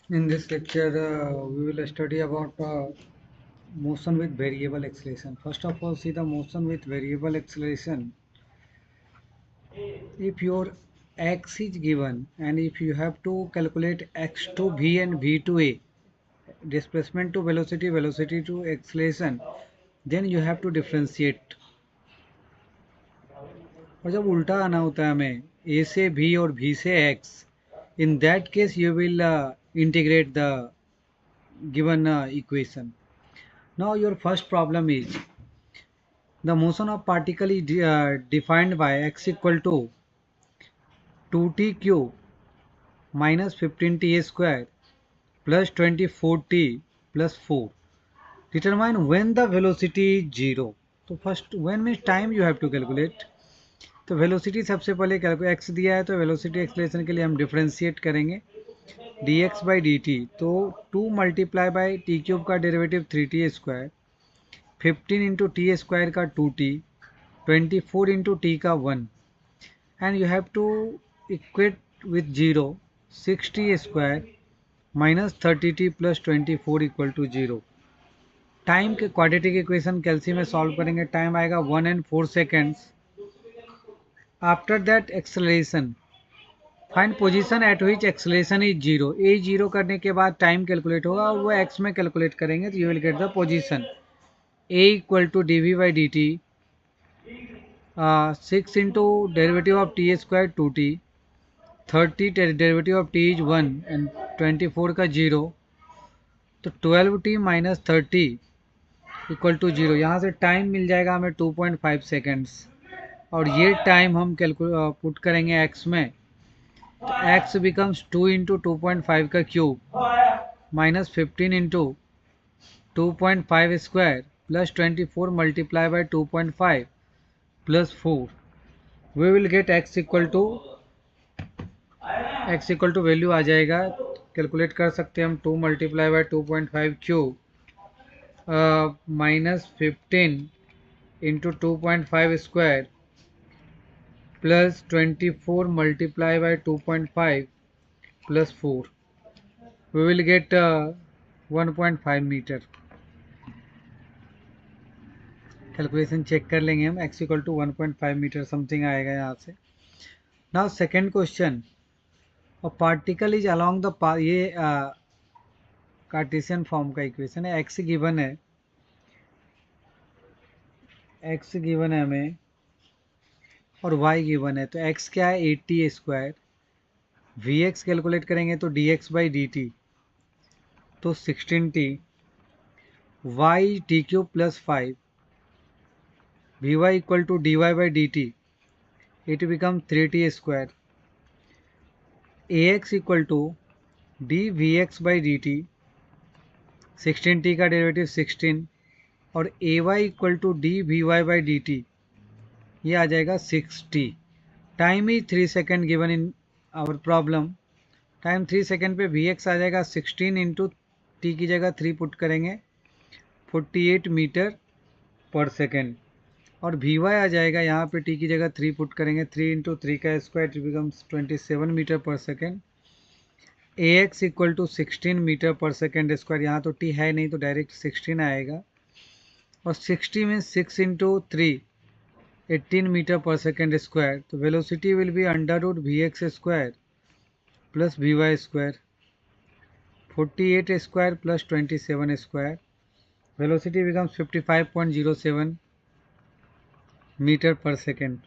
In this lecture, we will study about motion with variable acceleration. First of all, see the motion with variable acceleration. If your x is given and if you have to calculate x to v and v to a, displacement to velocity, velocity to acceleration, then you have to differentiate. और जब उल्टा आना होता है हमें a से v और v से x, in that case you will integrate the given equation. Now your first problem is the motion of particle is defined by x equal to 2t cube minus 15t square plus 24t plus 4. Determine when the velocity is 0. तो first when means time you have to calculate. तो velocity सबसे पहले x दिया है तो velocity acceleration के लिए हम डिफ्रेंशिएट करेंगे D x by d T. तो 2 मल्टीप्लाई बाई टी क्यूब का derivative 3t square, 15 into T square का 2t, 24 इंटू टी का 1, and you have to equate with 0 6t square minus 30t plus 24 equal to 0. Time के quadratic equation calci में solve करेंगे. Time आएगा 1 and 4 seconds. After that acceleration, find position at which acceleration is 0. A 0 करने के बाद time calculate होगा और वो एक्स में कैलकुलेट करेंगे तो you will get the position. A equal to d v by d t, 6 into derivative of t square 2t, 30 derivative of t is 1 and 24 का 0. तो 12t माइनस 30 इक्वल टू 0. यहाँ से टाइम मिल जाएगा हमें 2.5 seconds और ये टाइम हम put करेंगे एक्स में. तो एक्स बिकम्स 2 इंटू 2.5 का cube minus 15 into 2.5 square plus 24 multiply by 2.5 plus 4. We will get x equal to value आ जाएगा. कैलकुलेट कर सकते हैं हम 2 multiply by 2.5 cube minus 15 into 2.5 square plus 24 multiplied by 2.5 plus 4. We will get 1.5 meter. Calculation check कर लेंगे हम. x equal to 1.5 meter something आएगा यहाँ से. Now second question, a particle is along the ये कार्टेशियन फॉर्म का equation है. x given है, x गिवन है हमें और y गिवन है. तो x क्या है 80 स्क्वायर, vx कैलकुलेट करेंगे तो dx बाई डी टी तो 16t, y t cube plus 5, vy equal to dy by d t, it become 3t square, ax equal to d v x by d t, 16t का derivative 16 और ay equal to d v y by d t, ये आ जाएगा 6t. Time is 3 second given in our problem. Time 3 second पे vx आ जाएगा 16 into T की जगह 3 पुट करेंगे 48 मीटर पर सेकेंड और vy आ जाएगा यहाँ पे t की जगह 3 पुट करेंगे 3 इंटू 3 का स्क्वायर, इट बिकम्स 27 मीटर पर second. ax equal to 16 meter पर सेकेंड स्क्वायर, यहाँ तो t है नहीं तो डायरेक्ट 16 आएगा और 60 में 6 इंटू 3 18 मीटर पर सेकेंड स्क्वायर. तो velocity will be under root v x square plus v y square, 48 square plus 27 square. Velocity becomes 55.07 metre पर सेकेंड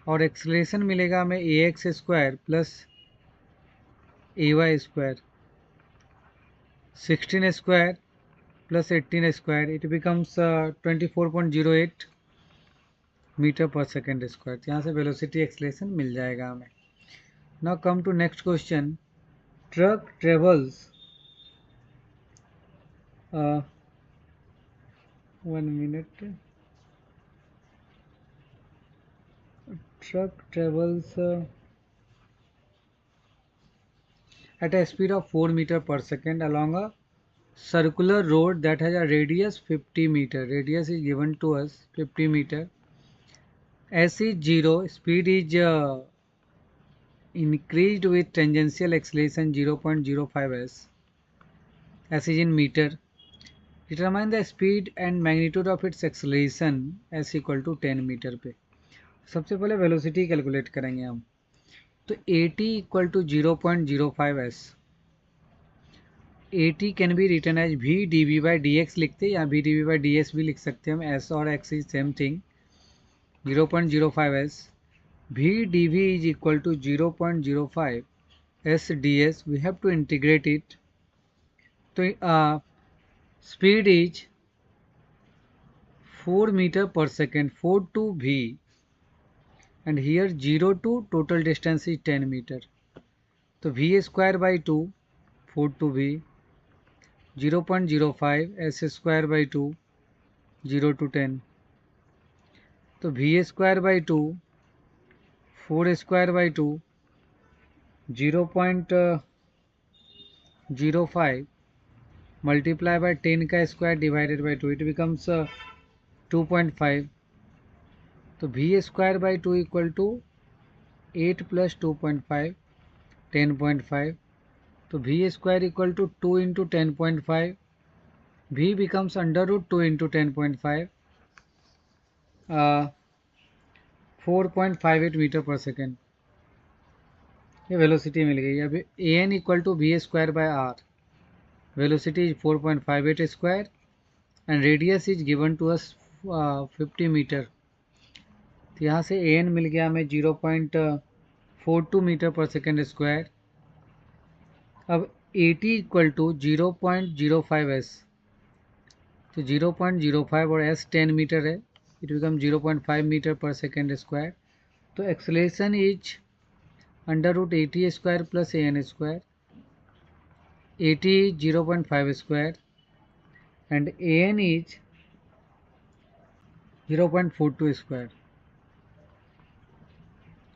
और एक्सेलरेशन मिलेगा हमें a x square plus a y square, 16 square plus 18 square, it becomes 24.08 metre पर second square. यहाँ से velocity acceleration मिल जाएगा हमें. Now come to next question. Truck travels 1 minute. Truck travels at a speed of 4 meter per second along a circular road that has a radius 50 meter. Radius is given to us 50 meter. S is 0. Speed is increased with tangential acceleration 0.05 s. S is in meter. Determine the speed and magnitude of its acceleration s equal to 10 meter पे. सबसे पहले velocity calculate करेंगे हम. तो at equal to 0.05 s. at can be written as v dv by dx लिखते हैं, या v dv by ds भी लिख सकते हैं हम. s और x is same thing. 0.05 s. v dv is equal to 0.05 s ds. We have to integrate it. तो speed is 4 meter per second, 4 to v, and here 0 to total distance is 10 meter. So v square by 2, 4 to v, 0.05 s square by 2, 0 to 10. So v square by 2, 4 square by 2, 0.05 multiply by 10 का square divided by 2, it becomes 2.5. तो v square by 2 equal to 8 plus 2.5, 10.5. तो v square equal to 2 into 10.5. v becomes under root 2 into 10.5, 4.58 meter पर second. ये velocity मिल गई. अब an equal to v square by r. Velocity is 4.58 square and radius is given to us 50 meter. तो यहाँ से an मिल गया हमें 0.42 मीटर पर सेकेंड स्क्वायर. अब at इक्वल टू 0.05 s. तो 0.05 और s 10 मीटर है. इट बिकम 0.5 मीटर पर सेकेंड स्क्वायर. तो acceleration is under root 80 square plus an square. 80 is 0.5 square and an is 0.42 square.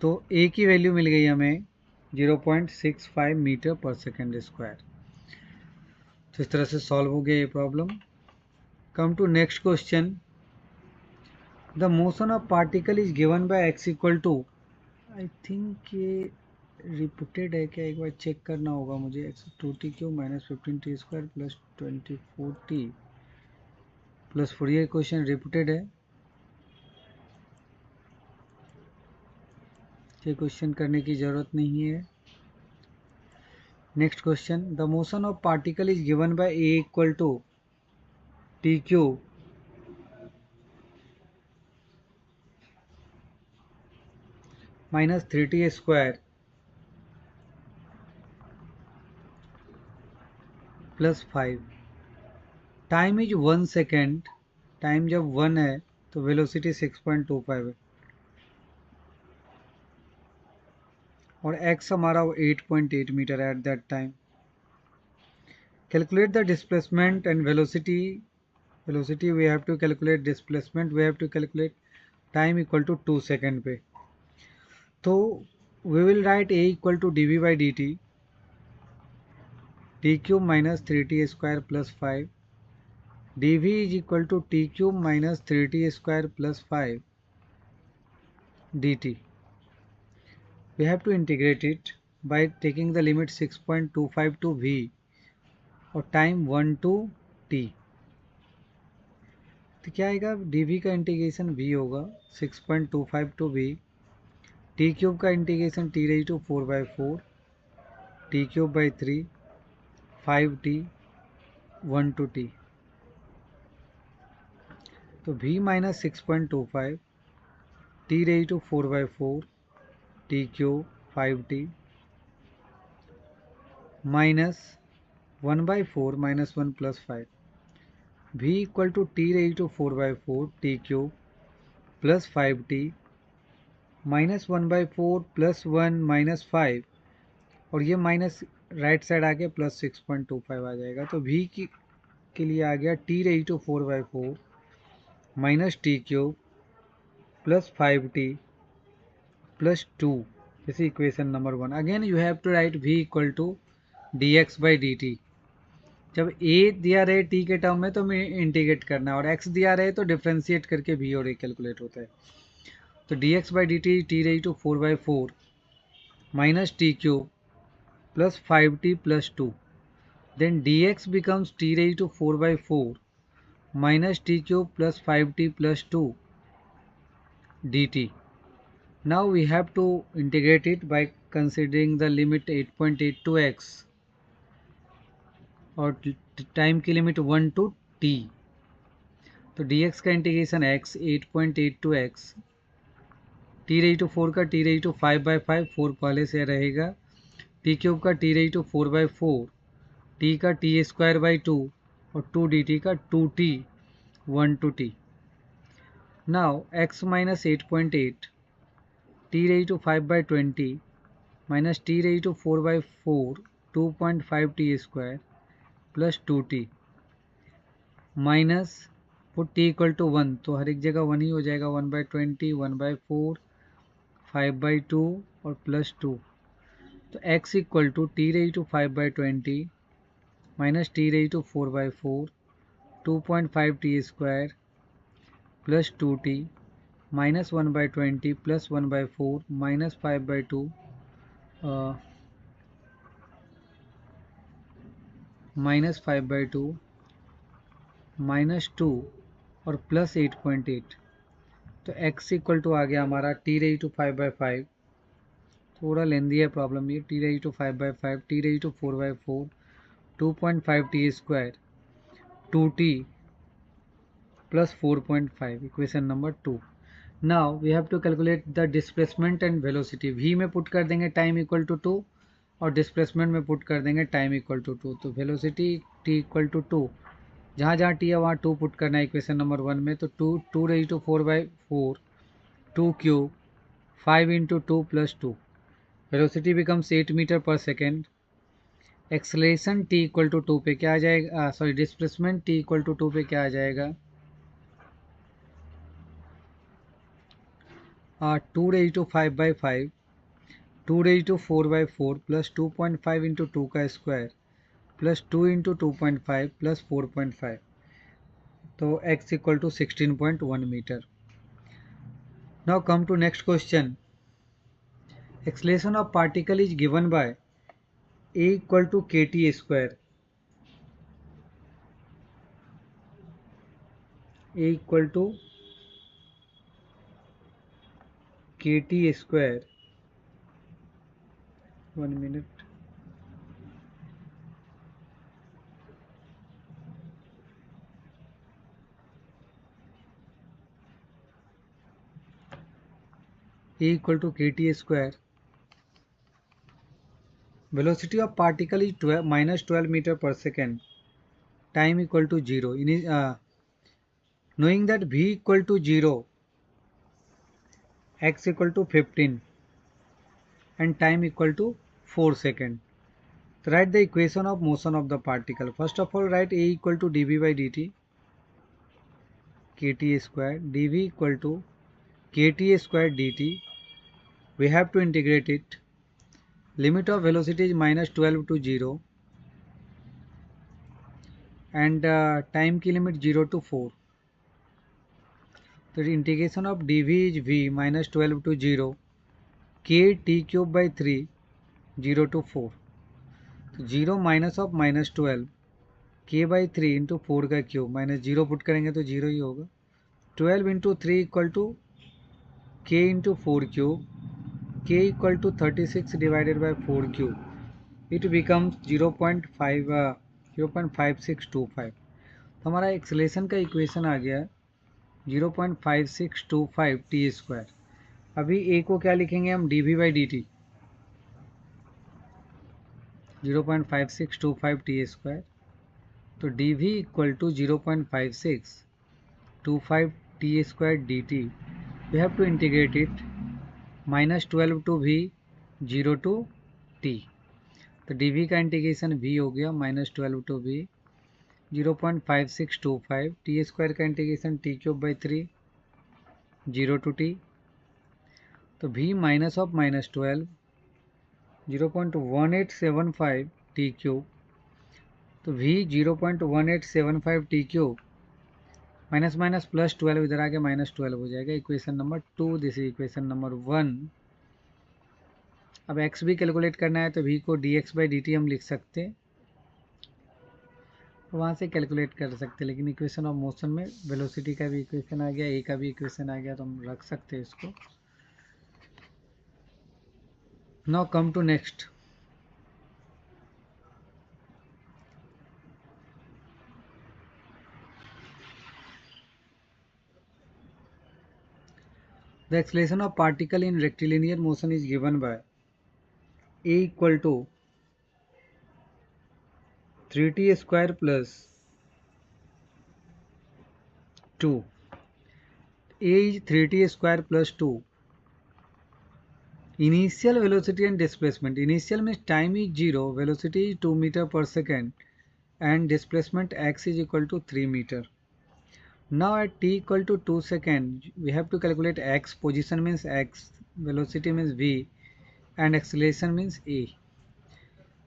तो a की वैल्यू मिल गई हमें 0.65 मीटर पर सेकेंड स्क्वायर. तो इस तरह से सॉल्व हो गया ये problem. Come to next question. The motion of particle is given by x equal to, I think ये रिपीटेड है क्या, एक बार चेक करना होगा मुझे. x2t cube minus 15t square plus 24t plus 4. ये क्वेश्चन रिपीटेड है. ये क्वेश्चन करने की ज़रूरत नहीं है. Next question. The motion of particle is given by a equal to t cube minus 3t square plus 5. Time is 1 second. Time जब 1 है तो वेलोसिटी 6.25 है और x हमारा 8.8 मीटर है at that time. Calculate the displacement and velocity. Velocity we have to calculate, displacement we have to calculate. Time equal to 2 second पे. तो we will write a equal to d v by d t, t cube minus 3t square plus 5. dv is equal to t cube minus 3t square plus 5 dt. We have to integrate it by taking the limit 6.25 to v और time 1 to t. तो क्या आएगा, dv का integration v होगा 6.25 to v, t cube का integration t raised to 4/4, t cube by 3, 5t, 1 to t. तो v minus 6.25, t raised to 4/4, t cube 5t minus 1/4 minus 1 plus 5. v equal to t raised to 4/4, t cube plus 5t minus 1/4 plus 1 minus 5 और ये minus right side आ गया plus 6.25 आ जाएगा. तो v के लिए आ गया t raised to 4/4 minus t cube plus 5t plus 2. This is equation number 1. Again you have to write v equal to dx by dt. जब a दिया रहे t के टर्म में तो हमें इंटीग्रेट करना है और x दिया रहे तो डिफ्रेंशिएट करके v और a कैलकुलेट होता है. तो dx by dt t raised to 4/4 minus t cube plus 5t plus 2. then dx becomes t raised to 4 by 4 minus t cube plus 5t plus 2 dt. Now we have to integrate it by considering the limit 8.82x और time की limit 1 to t. तो dx का integration x 8.82x t raise to 4 का t raise to 5 by 5 4 पहले से रहेगा t cube का t raise to 4 by 4 t का टी स्क्वायर बाई 2 और 2 डी टी का 2t 1 to t. Now x minus 8.8 t raise to 5 by 20 minus t raise to 4 by 4 2.5 t square plus 2t minus put t equal to 1 तो हर एक जगह 1 ही हो जाएगा 1 by 20 1 by 4 5 by 2 और plus 2. तो x equal to t raise to 5 by 20 minus t raise to 4 by 4 2.5 t square plus 2t minus 1 by 20 plus 1 by 4 minus 5 by 2 minus 5 by 2 minus 2 और plus 8.8. तो x equal to आ गया हमारा T raise to 5 by 5 थोड़ा लेंदी है problem ये t raise to 5 by 5 t raise to 4 by 4 2.5 t square 2t plus 4.5 equation number 2. Now we have to calculate the displacement and velocity. v में put कर देंगे time equal to 2 और displacement में put कर देंगे time equal to 2. तो velocity t equal to 2 जहाँ जहाँ t है वहाँ 2 पुट करना है इक्वेशन नंबर 1 में. तो 2 raise to 4 by 4 2 cube 5 into 2 plus 2 velocity becomes 8 metre पर second. Acceleration t equal to 2 पे क्या आ जाएगा sorry displacement t equal to 2 पे क्या आ जाएगा 2 raise to 5 by 5 2 raise to 4 by 4 plus 2.5 into 2 का स्क्वायर प्लस 2 इंटू 2.5 प्लस 4.5. तो x equal to 16.1 metre. Now come to next question. Acceleration of particle is given by a equal to k t square. a equal to k t square 1 minute a equal to k t square. Velocity of particle is -12 metre पर second. Time equal to 0. knowing that v equal to 0 x equal to 15 and time equal to 4 second. So write the equation of motion of the particle. First of all write a equal to dv by dt kt square dv equal to kt square dt. We have to integrate it. Limit of velocity is -12 to 0 and time की limit 0 to 4. तो integration of d v is v -12 to 0 k t cube by 3 0 to 4. तो 0 minus of -12 k by 3 into 4 का cube minus 0 put करेंगे तो 0 ही होगा. 12 into 3 equal to k into 4 cube k equal to 36 divided by 4 cube. It becomes 0.5625. तो हमारा acceleration का equation आ गया 0.5625 टी स्क्वायर. अभी ए को क्या लिखेंगे हम d v by d t 0.5625 t square. तो d v equal to 0.5625 t square d t. We have to integrate it -12 to v 0 to t. तो डी वी का इंटीग्रेशन वी हो गया -12 टू वी 0.5625 टी स्क्वायर का integration t cube by 3 0 to t. तो v minus of -12 0.1875 t cube. तो v 0.1875 t cube minus minus plus 12 इधर आके -12 हो जाएगा. Equation number 2. This is equation number 1. अब x भी कैलकुलेट करना है तो v को dx बाई dt हम लिख सकते हैं तो वहाँ से कैलकुलेट कर सकते हैं, लेकिन इक्वेशन ऑफ मोशन में वेलोसिटी का भी इक्वेशन आ गया, ए का भी इक्वेशन आ गया, तो हम रख सकते हैं इसको। Now come to next. The acceleration of particle in rectilinear motion is given by A equal to 3t square plus 2. A is 3t square plus 2. Initial velocity and displacement. Initial means time is 0, velocity is 2 meter per second, and displacement x is equal to 3 meter. Now at t equal to 2 second, we have to calculate x. Position means x, velocity means v, and acceleration means a.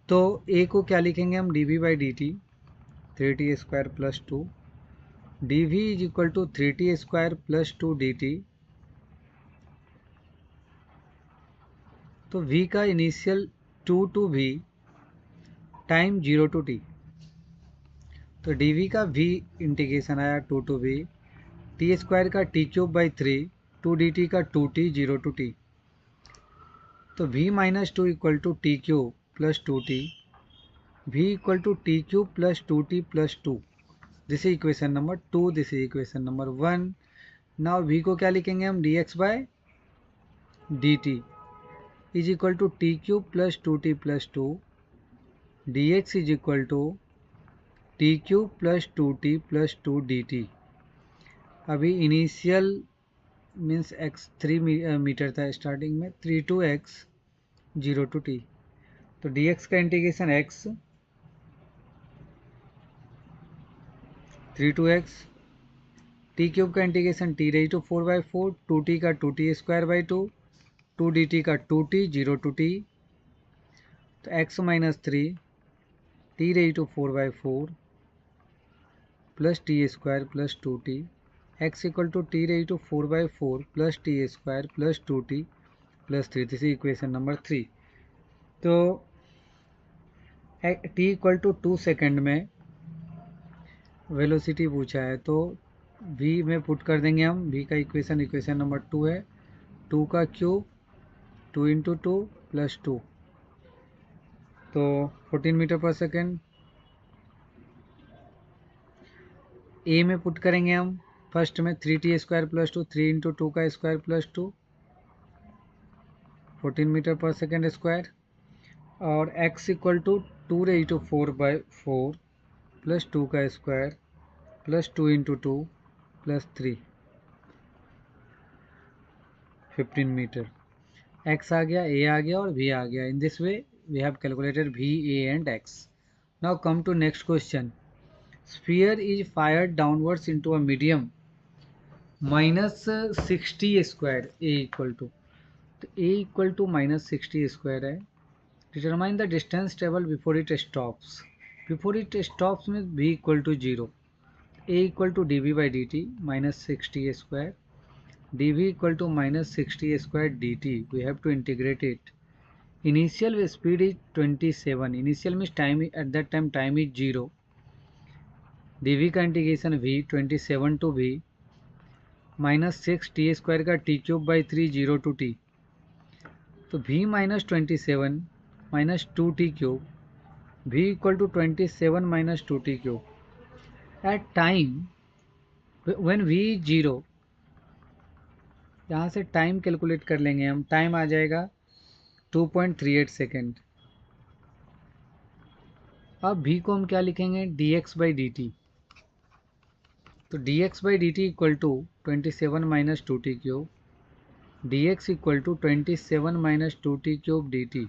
तो a को क्या लिखेंगे हम, dv by dt 3t square plus 2, dv is equal to 3t square plus 2 dt. तो v का initial 2 to v, time 0 to t, तो dv का v integration आया 2 to v, टी स्क्वायर का टी क्यूब बाई 3, 2 dt का 2t 0 to t, तो v minus 2 equal to t cube plus 2t, v equal to t cube plus 2t plus 2. This is equation number 2, this is equation number 1. Now v को क्या लिखेंगे हम, dx by dt is equal to t cube plus 2t plus 2, dx is equal to t cube plus 2t plus 2 dt. अभी initial means x 3 metre था starting में, 3 to x 0 to t, तो dx का integration x 3 to x, t cube का integration t raise to 4/4, 2t का 2t square by 2, 2 dt का 2t 0 to t, तो x minus 3 t raise to 4/4 plus t square plus 2t, x equal to t raise to 4/4 plus t square plus 2t plus 3. This is equation number 3. तो t equal to 2 second में velocity पूछा है, तो v में put कर देंगे हम, v का इक्वेशन नंबर 2 है, 2 का क्यूब 2 इंटू 2 प्लस 2, तो 14 मीटर पर सेकेंड. a में पुट करेंगे हम फर्स्ट में 3t स्क्वायर प्लस 2, 3 इंटू 2 का स्क्वायर प्लस 2, 14 मीटर पर सेकेंड स्क्वायर, और x equal to 2 raise to 4/4 plus 2 का square plus 2 into 2 plus 3, 15 metre. x आ गया, a आ गया और v आ गया. In this way we have calculated v, a and x. Now come to next question. Sphere is fired downwards into a medium minus 60 square, a equal to, तो a equal to minus 60 square है. Determine the distance travel before it stops. Before it stops में v equal to 0, a equal to dv by dt minus 60 square, dv equal to minus 60 square dt. We have to integrate it. Initial speed is 27, initial means time, at that time time is 0, dv का integration v 27 to v minus 6 t square का T cube by 3 0 to t, तो v minus 27 minus 2t cube, v equal to 27 minus 2t cube. At time when v is 0, यहाँ से time calculate कर लेंगे हम, time आ जाएगा 2.38 second. अब v को हम क्या लिखेंगे, dx बाई dt, तो dx by dt equal to 27 minus 2t cube, dx equal to 27 minus 2t cube dt.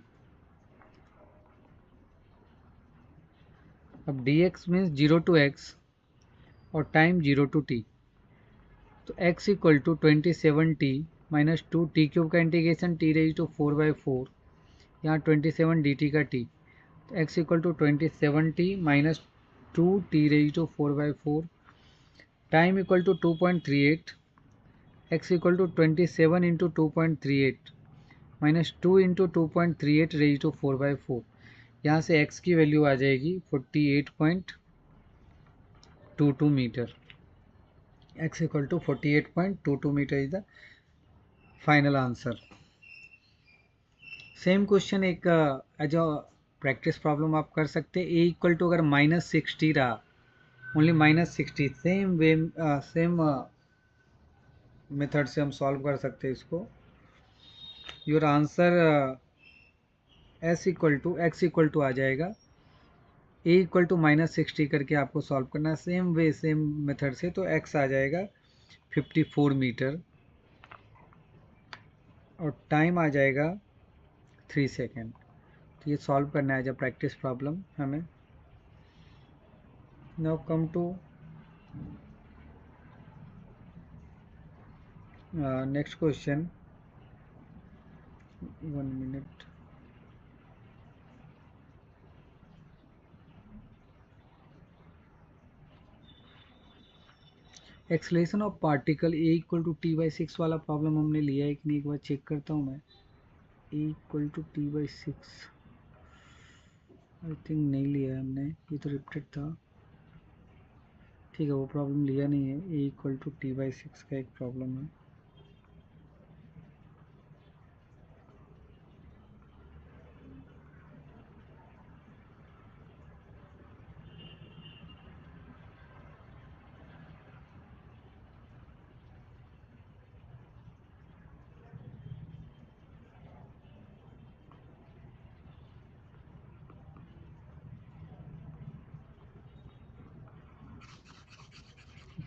अब dx मीन्स 0 टू x और टाइम 0 टू t, तो x equal to 27t minus 2t cube का integration t raise to 4/4, यहाँ 27 dt का t, तो x equal to 27t minus 2t raise to 4/4, time equal to 2.38, x equal to 27 into 2.38 minus 2 into 2.38 raise to 4/4, यहाँ से x की value आ जाएगी 48.4. 48.22 meter. X equal to 48.22 meter is the final answer. Same question एक as a practice problem आप कर सकते हैं. ए equal to अगर -60 रहा, only -60, same way same method से हम सॉल्व कर सकते हैं इसको. Your answer s equal to x equal to आ जाएगा. ए इक्वल टू -60 करके आपको सॉल्व करना है सेम वे सेम मेथड से. तो एक्स आ जाएगा 54 मीटर और टाइम आ जाएगा 3 सेकेंड. तो ये सॉल्व करना है जब प्रैक्टिस प्रॉब्लम हमें. Now come to next question. 1 minute. Acceleration of particle a equal to t/6 वाला प्रॉब्लम हमने लिया है कि नहीं, एक बार चेक करता हूँ मैं. A equal to t/6 I think नहीं लिया है हमने, ये तो रिपीटेड था. ठीक है, वो प्रॉब्लम लिया नहीं है. ए इक्वल टू t/6 का एक प्रॉब्लम है.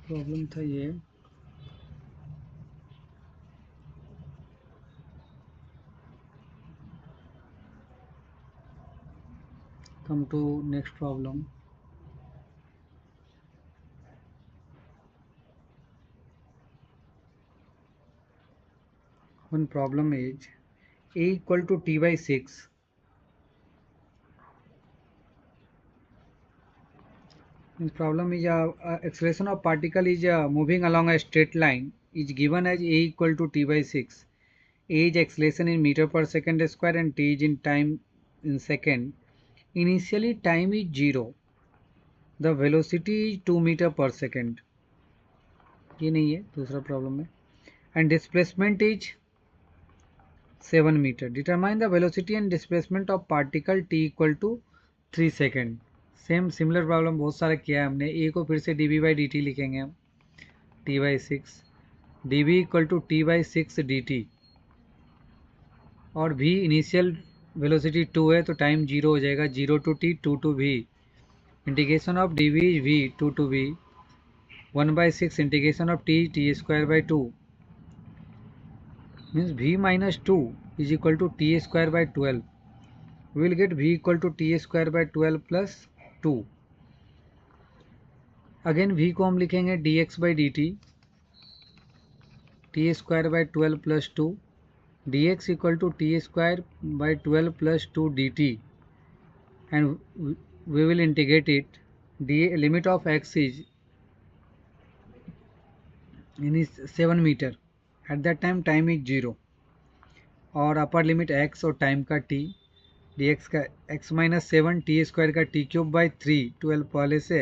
प्रॉब्लम था ये. Come to next problem. One problem is A equal to t/6. This problem is acceleration of particle is moving along a straight line is given as A equal to t/6. A is acceleration in meter per second square and t is in time in second. Initially time is 0. The velocity is 2 meter per second. ये नहीं है, दूसरा problem है. And displacement is 7 meter. Determine the velocity and displacement of particle t equal to 3 second. Same similar problem बहुत सारा किया है हमने. ए को फिर से dv/dt लिखेंगे हम, t/6. dv equal to t/6 dt और v इनिशियल वेलोसिटी 2 है तो टाइम 0 हो जाएगा. 0 to t 2 to v. Integration of dv is v 2 to v. 1/6 integration of t² 2 means v minus 2 is equal to t²/12. We will get v equal to t²/12 plus 2. Again v को हम लिखेंगे dx/dt, t²/12 plus 2. dx equal to t²/12 plus 2 dt and we will integrate it. Limit of x is 7 meter. At that time is 0 और upper limit x और time का t. dx का x minus 7 t² का t³/3 12 पहले से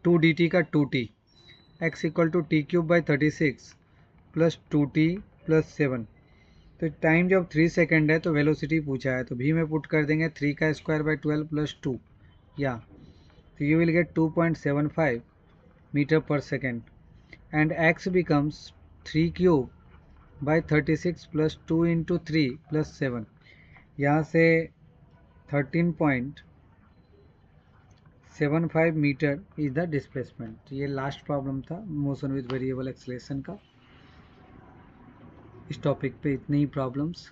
2 dt का 2t. x equal to t³/36 plus 2t plus 7. तो time जब 3 सेकेंड है तो वेलोसिटी पूछा है तो v में पुट कर देंगे 3 का स्क्वायर/12 प्लस 2 या. तो यू विल गेट 2.75 मीटर पर second and x becomes 3³/36 plus 2 into 3 plus 7. यहाँ से 13.75 मीटर इज द डिस्प्लेसमेंट. ये लास्ट प्रॉब्लम था मोशन विद वेरिएबल एक्सेलरेशन का. इस टॉपिक पे इतने ही प्रॉब्लम्स.